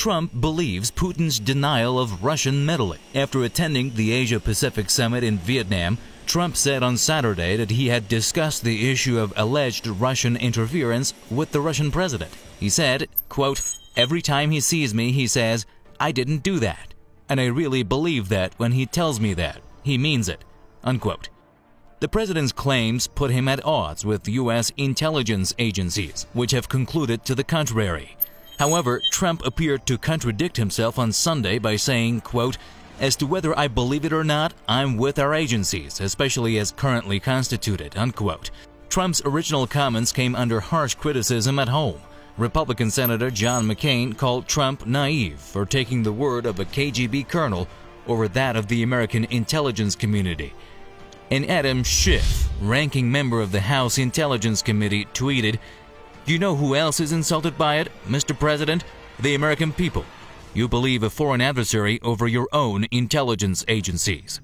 Trump believes Putin's denial of Russian meddling. After attending the Asia-Pacific Summit in Vietnam, Trump said on Saturday that he had discussed the issue of alleged Russian interference with the Russian president. He said, quote, "Every time he sees me, he says, 'I didn't do that.' And I really believe that when he tells me that. He means it," unquote. The president's claims put him at odds with U.S. intelligence agencies, which have concluded to the contrary. However, Trump appeared to contradict himself on Sunday by saying, quote, "As to whether I believe it or not, I'm with our agencies, especially as currently constituted," unquote. Trump's original comments came under harsh criticism at home. Republican Senator John McCain called Trump naive for taking the word of a KGB colonel over that of the American intelligence community. And Adam Schiff, ranking member of the House Intelligence Committee, tweeted, "Do you know who else is insulted by it, Mr. President? The American people. You believe a foreign adversary over your own intelligence agencies."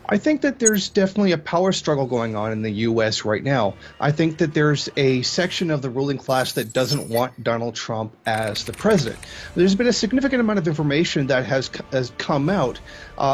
I think that there's definitely a power struggle going on in the U.S. right now. I think that there's a section of the ruling class that doesn't want Donald Trump as the president. There's been a significant amount of information that has come out,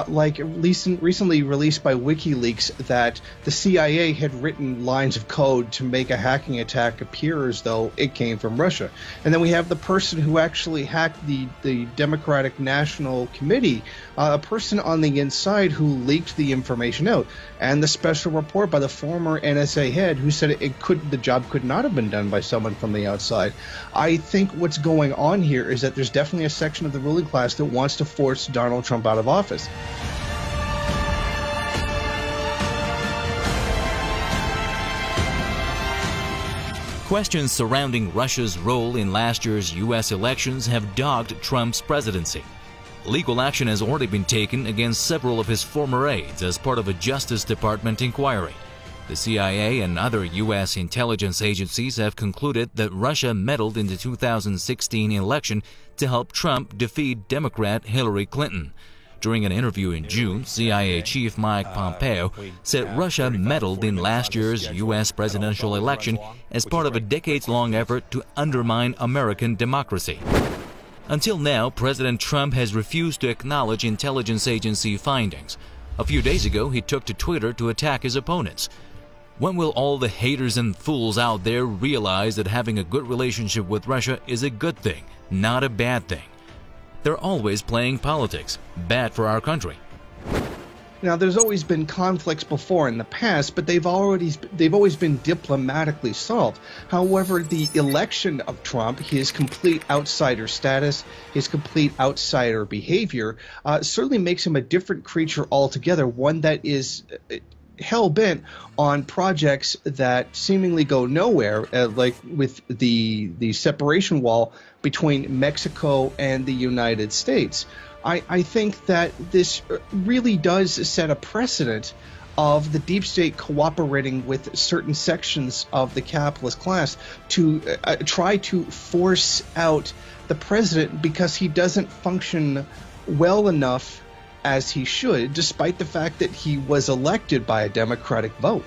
like recently released by WikiLeaks, that the CIA had written lines of code to make a hacking attack appear as though it came from Russia. And then we have the person who actually hacked the Democratic National Committee, a person on the inside who leaked the information out, and the special report by the former NSA head who said the job could not have been done by someone from the outside. I think what's going on here is that there's definitely a section of the ruling class that wants to force Donald Trump out of office. Questions surrounding Russia's role in last year's U.S. elections have dogged Trump's presidency. Legal action has already been taken against several of his former aides as part of a Justice Department inquiry. The CIA and other U.S. intelligence agencies have concluded that Russia meddled in the 2016 election to help Trump defeat Democrat Hillary Clinton. During an interview in June, CIA Chief Mike Pompeo said Russia meddled in last year's U.S. presidential election as part of a decades-long effort to undermine American democracy. Until now, President Trump has refused to acknowledge intelligence agency findings. A few days ago, he took to Twitter to attack his opponents. When will all the haters and fools out there realize that having a good relationship with Russia is a good thing, not a bad thing? They're always playing politics, bad for our country. Now, there's always been conflicts before in the past, but they've always been diplomatically solved. However, the election of Trump, his complete outsider status, his complete outsider behavior, certainly makes him a different creature altogether, one that is hell-bent on projects that seemingly go nowhere, like with the separation wall between Mexico and the United States. I think that this really does set a precedent of the deep state cooperating with certain sections of the capitalist class to try to force out the president because he doesn't function well enough as he should, despite the fact that he was elected by a Democratic vote.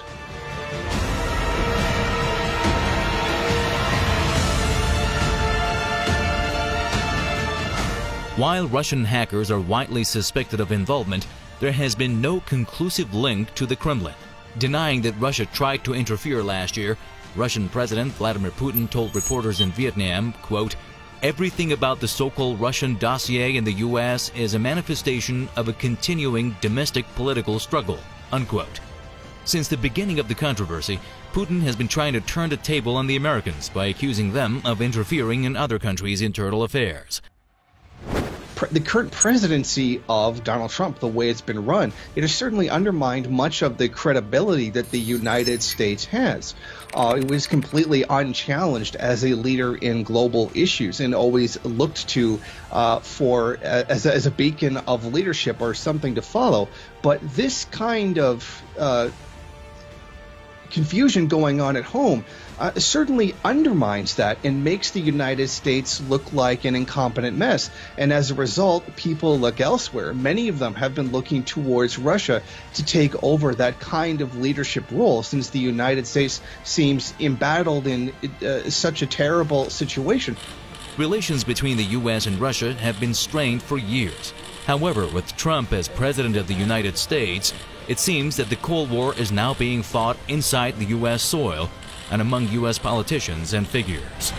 While Russian hackers are widely suspected of involvement, there has been no conclusive link to the Kremlin. Denying that Russia tried to interfere last year, Russian President Vladimir Putin told reporters in Vietnam, quote, "Everything about the so-called Russian dossier in the U.S. is a manifestation of a continuing domestic political struggle," unquote. Since the beginning of the controversy, Putin has been trying to turn the table on the Americans by accusing them of interfering in other countries' internal affairs. The current presidency of Donald Trump, the way it's been run, it has certainly undermined much of the credibility that the United States has. It was completely unchallenged as a leader in global issues and always looked to as a beacon of leadership or something to follow. But this kind of confusion going on at home certainly undermines that and makes the United States look like an incompetent mess. And as a result, people look elsewhere. Many of them have been looking towards Russia to take over that kind of leadership role, since the United States seems embattled in such a terrible situation. Relations between the U.S. and Russia have been strained for years. However, with Trump as President of the United States, it seems that the Cold War is now being fought inside the U.S. soil and among U.S. politicians and figures.